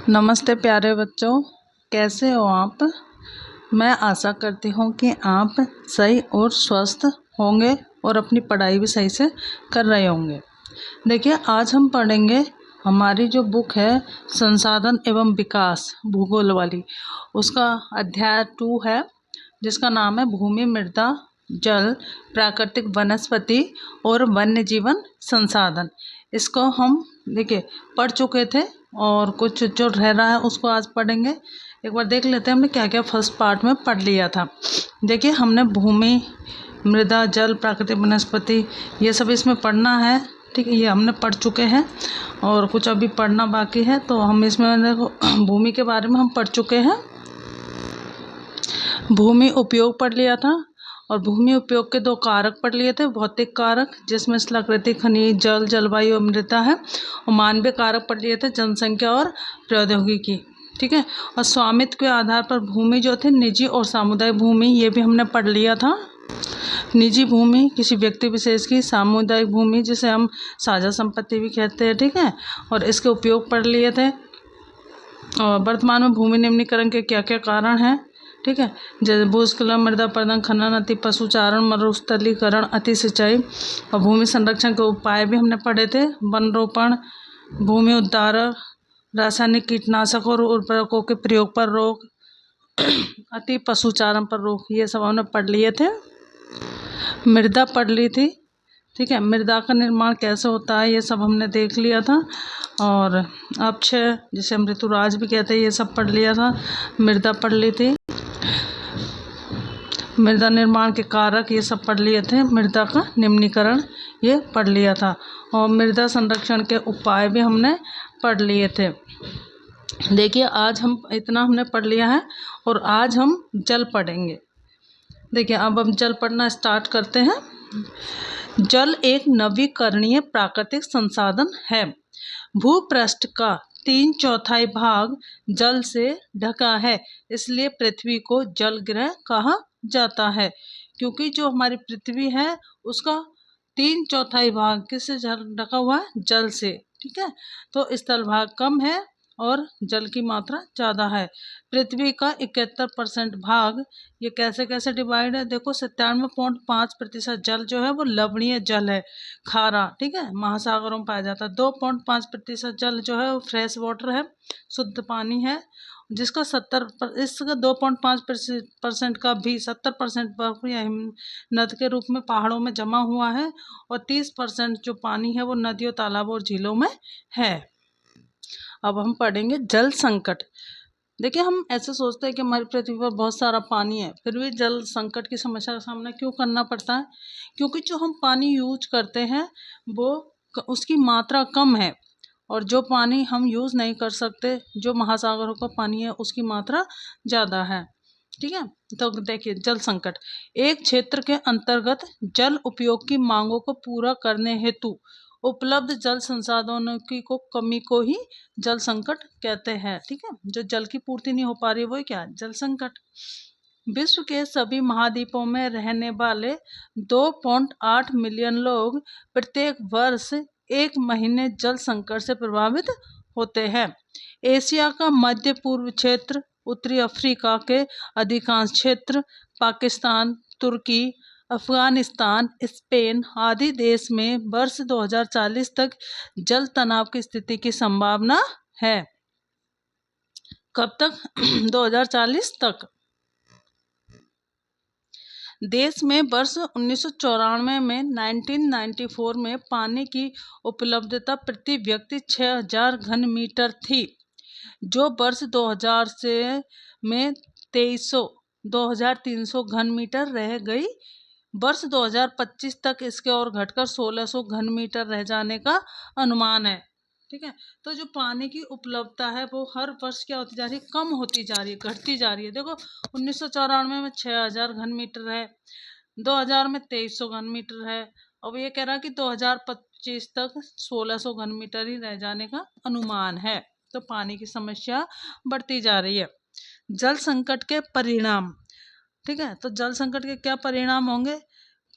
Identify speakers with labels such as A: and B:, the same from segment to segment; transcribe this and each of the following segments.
A: नमस्ते प्यारे बच्चों, कैसे हो आप। मैं आशा करती हूँ कि आप सही और स्वस्थ होंगे और अपनी पढ़ाई भी सही से कर रहे होंगे। देखिए, आज हम पढ़ेंगे हमारी जो बुक है संसाधन एवं विकास भूगोल वाली, उसका अध्याय 2 है जिसका नाम है भूमि, मृदा, जल, प्राकृतिक वनस्पति और वन्य जीवन संसाधन। इसको हम देखिए पढ़ चुके थे और कुछ जो रह रहा है उसको आज पढ़ेंगे। एक बार देख लेते हैं हमने क्या क्या फर्स्ट पार्ट में पढ़ लिया था। देखिए, हमने भूमि, मृदा, जल, प्राकृतिक वनस्पति ये सब इसमें पढ़ना है। ठीक है, ये हमने पढ़ चुके हैं और कुछ अभी पढ़ना बाकी है। तो हम इसमें देखो भूमि के बारे में हम पढ़ चुके हैं। भूमि उपयोग पढ़ लिया था और भूमि उपयोग के 2 कारक पढ़ लिए थे। भौतिक कारक जिसमें स्थलाकृति, खनिज, जल, जलवायु और मृदा है, और मानवीय कारक पढ़ लिए थे, जनसंख्या और प्रौद्योगिकी। ठीक है, और स्वामित्व के आधार पर भूमि जो थे निजी और सामुदायिक भूमि, ये भी हमने पढ़ लिया था। निजी भूमि किसी व्यक्ति विशेष की, सामुदायिक भूमि जिसे हम साझा संपत्ति भी कहते हैं। ठीक है, और इसके उपयोग पढ़ लिए थे। और वर्तमान में भूमि निम्नीकरण के क्या क्या कारण हैं। ठीक है, जैसे भूस्खलन, मृदा अपरदन, खनन, अति पशुचारण, मरुस्थलीकरण, अति सिंचाई। और भूमि संरक्षण के उपाय भी हमने पढ़े थे। वन रोपण, भूमि उद्धार, रासायनिक कीटनाशक और उर्वरकों के प्रयोग पर रोक, अति पशुचारण पर रोक, ये सब हमने पढ़ लिए थे। मृदा पढ़ ली थी। ठीक है, मृदा का निर्माण कैसे होता है ये सब हमने देख लिया था। और अपक्षय जिसे हम ऋतुराज भी कहते हैं, ये सब पढ़ लिया था। मृदा पढ़ ली थी। मृदा निर्माण के कारक ये सब पढ़ लिए थे। मृदा का निम्नीकरण ये पढ़ लिया था और मृदा संरक्षण के उपाय भी हमने पढ़ लिए थे। देखिए, आज हम इतना हमने पढ़ लिया है और आज हम जल पढ़ेंगे। देखिए, अब हम जल पढ़ना स्टार्ट करते हैं। जल एक नवीकरणीय प्राकृतिक संसाधन है। भूपृष्ठ का 3/4 भाग जल से ढका है, इसलिए पृथ्वी को जल ग्रह कहा जाता है। क्योंकि जो हमारी पृथ्वी है उसका 3/4 भाग किससे ढका हुआ है? जल से। ठीक है, तो स्थल भाग कम है और जल की मात्रा ज़्यादा है। पृथ्वी का 71% भाग ये कैसे कैसे डिवाइड है? देखो, 97.5% जल जो है वो लवणीय जल है, खारा। ठीक है, महासागरों में पाया जाता है। 2.5% जल जो है वो फ्रेश वाटर है, शुद्ध पानी है, जिसका 2.5% का भी 70% बर्फ या हिमनद के रूप में पहाड़ों में जमा हुआ है और 30% जो पानी है वो नदियों, तालाबों और झीलों में है। अब हम पढ़ेंगे जल संकट। देखिए, हम ऐसे सोचते हैं कि हमारी पृथ्वी पर बहुत सारा पानी है, फिर भी जल संकट की समस्या का सामना क्यों करना पड़ता है? क्योंकि जो हम पानी यूज करते हैं वो उसकी मात्रा कम है, और जो पानी हम यूज़ नहीं कर सकते, जो महासागरों का पानी है, उसकी मात्रा ज़्यादा है। ठीक है, तो देखिए जल संकट एक क्षेत्र के अंतर्गत जल उपयोग की मांगों को पूरा करने हेतु उपलब्ध जल संसाधनों की कमी को ही जल संकट कहते हैं। ठीक है, जो जल की पूर्ति नहीं हो पा रही वो क्या? जल संकट। विश्व के सभी महाद्वीपों में रहने वाले 2.8 मिलियन लोग प्रत्येक वर्ष 1 महीने जल संकट से प्रभावित होते हैं। एशिया का मध्य पूर्व क्षेत्र, उत्तरी अफ्रीका के अधिकांश क्षेत्र, पाकिस्तान, तुर्की, अफगानिस्तान, स्पेन आदि देश में वर्ष 2040 तक जल तनाव की स्थिति की संभावना है। कब तक? 2040 तक। देश में वर्ष 1994 में 1994 में पानी की उपलब्धता प्रति व्यक्ति 6000 घन मीटर थी, जो वर्ष 2000 से में 2300 घन मीटर रह गई। वर्ष 2025 तक इसके और घटकर 1600 घन मीटर रह जाने का अनुमान है। ठीक है, तो जो पानी की उपलब्धता है वो हर वर्ष क्या होती जा रही है? कम होती जा रही है, घटती जा रही है। देखो, 1994 में 6000 घन मीटर है, 2000 में 2300 घन मीटर है, अब ये कह रहा है कि 2025 तक 1600 घन मीटर ही रह जाने का अनुमान है। तो पानी की समस्या बढ़ती जा रही है। जल संकट के परिणाम। ठीक है, तो जल संकट के क्या परिणाम होंगे?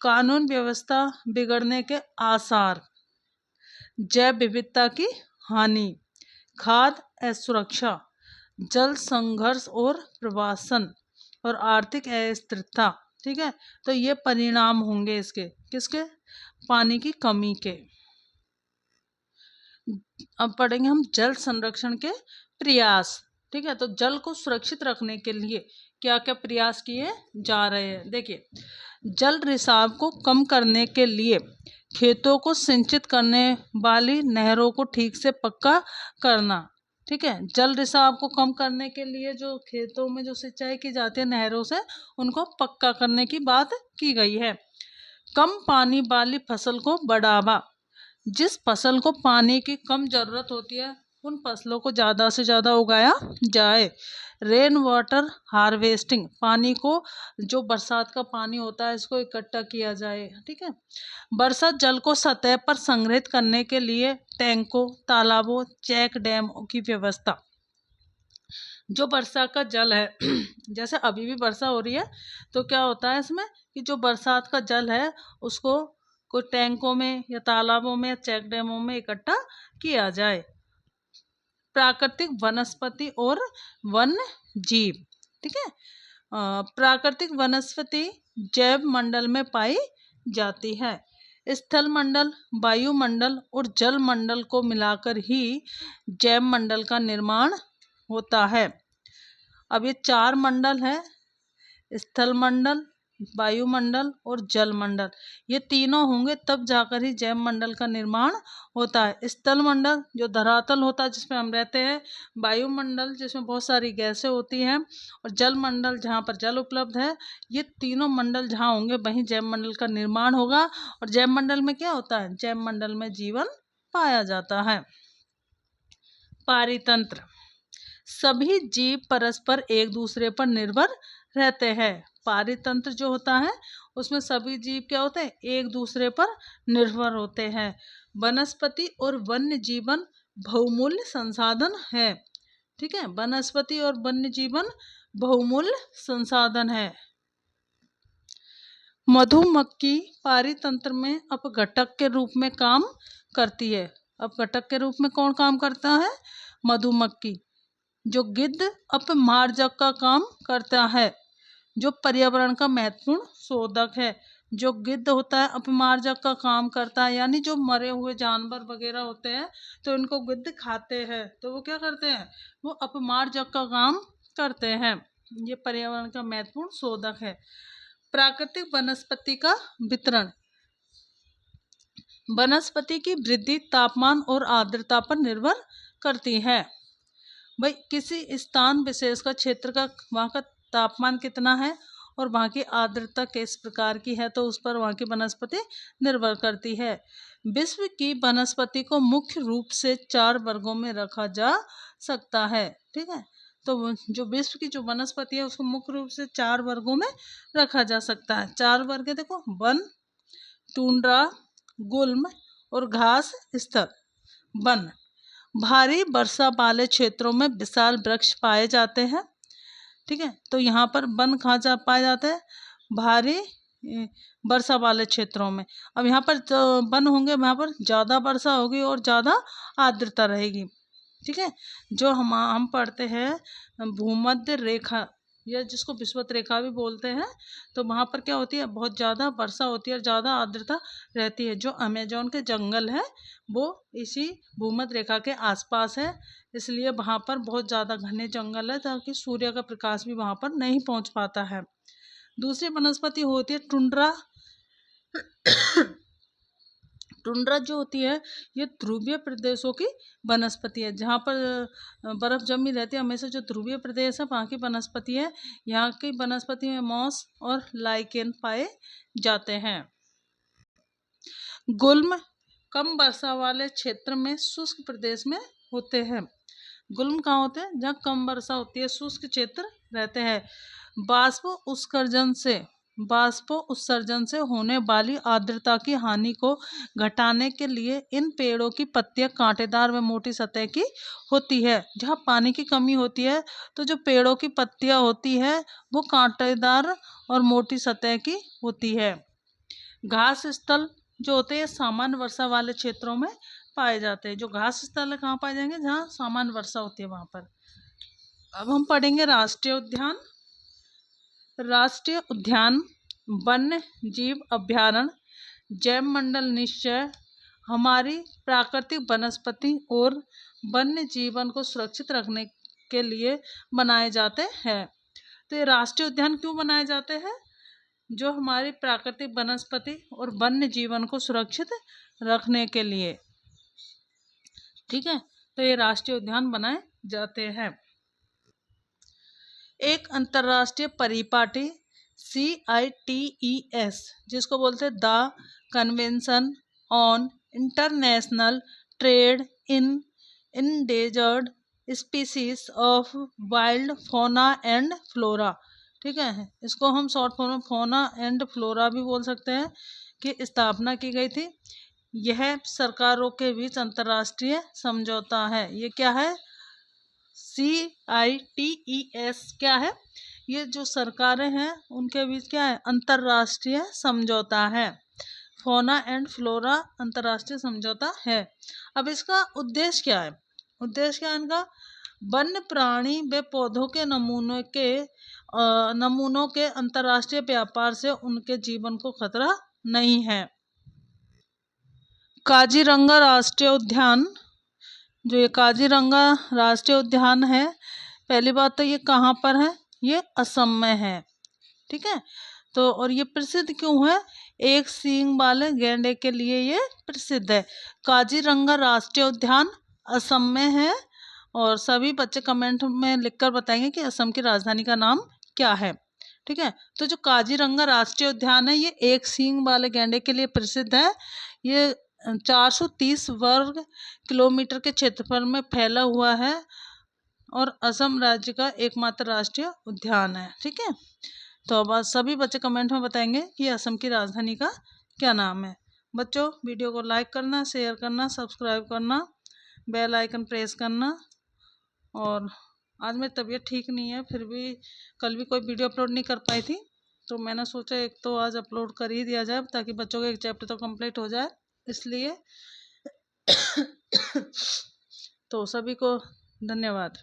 A: कानून व्यवस्था बिगड़ने के आसार, जैव विविधता की हानि, खाद्य असुरक्षा, जल संघर्ष और प्रवासन और आर्थिक अस्थिरता। ठीक है, तो ये परिणाम होंगे इसके, किसके? पानी की कमी के। अब पढ़ेंगे हम जल संरक्षण के प्रयास। ठीक है, तो जल को सुरक्षित रखने के लिए क्या क्या प्रयास किए जा रहे हैं। देखिए, जल रिसाव को कम करने के लिए खेतों को सिंचित करने वाली नहरों को ठीक से पक्का करना। ठीक है, जल रिसाव को कम करने के लिए जो खेतों में जो सिंचाई की जाती है नहरों से, उनको पक्का करने की बात की गई है। कम पानी वाली फसल को बढ़ावा, जिस फसल को पानी की कम ज़रूरत होती है उन फसलों को ज़्यादा से ज़्यादा उगाया जाए। रेन वाटर हार्वेस्टिंग, पानी को, जो बरसात का पानी होता है इसको इकट्ठा किया जाए। ठीक है, वर्षा जल को सतह पर संग्रहित करने के लिए टैंकों, तालाबों, चेक डैमों की व्यवस्था। जो वर्षा का जल है जैसे अभी भी वर्षा हो रही है, तो क्या होता है इसमें कि जो बरसात का जल है उसको कोई टैंकों में या तालाबों में या चेक डैमों में इकट्ठा किया जाए। प्राकृतिक वनस्पति और वन्य जीव। ठीक है, प्राकृतिक वनस्पति जैव मंडल में पाई जाती है। स्थल मंडल, वायुमंडल और जल मंडल को मिलाकर ही जैव मंडल का निर्माण होता है। अब ये 4 मंडल है, स्थल मंडल, वायुमंडल और जल मंडल, ये तीनों होंगे तब जाकर ही जैव मंडल का निर्माण होता है। स्थल मंडल जो धरातल होता है जिसमें हम रहते हैं, वायुमंडल जिसमें बहुत सारी गैसें होती हैं, और जल मंडल जहाँ पर जल उपलब्ध है। ये तीनों मंडल जहाँ होंगे वहीं जैव मंडल का निर्माण होगा। और जैव मंडल में क्या होता है? जैव मंडल में जीवन पाया जाता है। पारितंत्र, सभी जीव परस्पर एक दूसरे पर निर्भर रहते हैं। पारितंत्र जो होता है उसमें सभी जीव क्या होते हैं? एक दूसरे पर निर्भर होते हैं। वनस्पति और वन्य जीवन बहुमूल्य संसाधन है। ठीक है, वनस्पति और वन्य जीवन बहुमूल्य संसाधन है। मधुमक्खी पारितंत्र में अपघटक के रूप में काम करती है। अपघटक के रूप में कौन काम करता है? मधुमक्खी। जो गिद्ध अपमार्जक का काम करता है, जो पर्यावरण का महत्वपूर्ण शोधक है। जो गिद्ध होता है अपमार्जक का काम करता है, यानी जो मरे हुए जानवर वगैरह होते हैं तो इनको गिद्ध खाते हैं, तो वो क्या करते हैं? वो अपमार्जक का काम करते हैं। ये पर्यावरण का महत्वपूर्ण शोधक है। प्राकृतिक वनस्पति का वितरण, वनस्पति की वृद्धि तापमान और आर्द्रता पर निर्भर करती है। भाई, किसी स्थान विशेष का क्षेत्र का वहाँ का तापमान कितना है और वहाँ की आर्द्रता किस प्रकार की है, तो उस पर वहाँ की वनस्पति निर्भर करती है। विश्व की वनस्पति को मुख्य रूप से 4 वर्गों में रखा जा सकता है। ठीक है, तो जो विश्व की जो वनस्पति है उसको मुख्य रूप से 4 वर्गों में रखा जा सकता है। 4 वर्ग है, देखो, वन, टुंड्रा, गुल्म और घास स्थल। वन, भारी वर्षा वाले क्षेत्रों में विशाल वृक्ष पाए जाते हैं। ठीक है, तो यहाँ पर वन कहाँ पाए जाते हैं? भारी वर्षा वाले क्षेत्रों में। अब यहाँ पर जो वन होंगे वहाँ पर ज़्यादा वर्षा होगी और ज़्यादा आर्द्रता रहेगी। ठीक है, जो हम पढ़ते हैं भूमध्य रेखा, या जिसको विषुवत रेखा भी बोलते हैं, तो वहाँ पर क्या होती है? बहुत ज़्यादा वर्षा होती है और ज़्यादा आर्द्रता रहती है। जो अमेजोन के जंगल है वो इसी भूमध्य रेखा के आसपास है, इसलिए वहाँ पर बहुत ज़्यादा घने जंगल है, ताकि सूर्य का प्रकाश भी वहाँ पर नहीं पहुँच पाता है। दूसरी वनस्पति होती है टुंड्रा। टुंड्रा जो होती है ये ध्रुवीय प्रदेशों की वनस्पति है, जहाँ पर बर्फ जमी रहती है हमेशा। जो ध्रुवीय प्रदेश है वहाँ की वनस्पति है। यहाँ की वनस्पति में मॉस और लाइकेन पाए जाते हैं। गुल्म कम वर्षा वाले क्षेत्र में शुष्क प्रदेश में होते हैं। गुल्म कहाँ होते हैं? जहाँ कम वर्षा होती है, शुष्क क्षेत्र रहते हैं। बाष्प उत्सर्जन से होने वाली आर्द्रता की हानि को घटाने के लिए इन पेड़ों की पत्तियां कांटेदार व मोटी सतह की होती है। जहाँ पानी की कमी होती है तो जो पेड़ों की पत्तियां होती है वो कांटेदार और मोटी सतह की होती है। घास स्थल जो होते हैं सामान्य वर्षा वाले क्षेत्रों में पाए जाते हैं। जो घास स्थल है कहाँ पाए जाएंगे, जहाँ सामान्य वर्षा होती है वहाँ पर। अब हम पढ़ेंगे राष्ट्रीय उद्यान। राष्ट्रीय उद्यान वन्य जीव अभ्यारण्य जैव मंडल निश्चय हमारी प्राकृतिक वनस्पति और वन्य जीवन को सुरक्षित रखने के लिए बनाए जाते हैं। तो ये राष्ट्रीय उद्यान क्यों बनाए जाते हैं, जो हमारी प्राकृतिक वनस्पति और वन्य जीवन को सुरक्षित रखने के लिए। ठीक है, तो ये राष्ट्रीय उद्यान बनाए जाते हैं। एक अंतर्राष्ट्रीय परिपाटी CITES, जिसको बोलते हैं the convention on international trade in endangered species of wild फोना एंड फ्लोरा। ठीक है, इसको हम शॉर्ट फॉर्म में फोना एंड फ्लोरा भी बोल सकते हैं, कि स्थापना की गई थी। यह सरकारों के बीच अंतर्राष्ट्रीय समझौता है। ये क्या है, CITES क्या है, ये जो सरकारें हैं उनके बीच क्या है, अंतर्राष्ट्रीय समझौता है। फोना एंड फ्लोरा अंतर्राष्ट्रीय समझौता है। अब इसका उद्देश्य क्या है, उद्देश्य क्या है इनका, वन्य प्राणी व पौधों के नमूनों के अंतर्राष्ट्रीय व्यापार से उनके जीवन को खतरा नहीं है। काजीरंगा राष्ट्रीय उद्यान, जो ये काजीरंगा राष्ट्रीय उद्यान है, पहली बात तो ये कहाँ पर है, ये असम में है। ठीक है, तो और ये प्रसिद्ध क्यों है, एक सींग वाले गैंडे के लिए ये प्रसिद्ध है। काजीरंगा राष्ट्रीय उद्यान असम में है, और सभी बच्चे कमेंट में लिखकर बताएंगे कि असम की राजधानी का नाम क्या है। ठीक है, तो जो काजीरंगा राष्ट्रीय उद्यान है ये एक सींग वाले गैंडे के लिए प्रसिद्ध है। ये 430 वर्ग किलोमीटर के क्षेत्रफल में फैला हुआ है और असम राज्य का एकमात्र राष्ट्रीय उद्यान है। ठीक है, तो अब सभी बच्चे कमेंट में बताएंगे कि असम की राजधानी का क्या नाम है। बच्चों, वीडियो को लाइक करना, शेयर करना, सब्सक्राइब करना, बेल आइकन प्रेस करना। और आज मेरी तबीयत ठीक नहीं है, फिर भी कल भी कोई वीडियो अपलोड नहीं कर पाई थी, तो मैंने सोचा एक तो आज अपलोड कर ही दिया जाए, ताकि बच्चों का एक चैप्टर तो कंप्लीट हो जाए, इसलिए। तो सभी को धन्यवाद।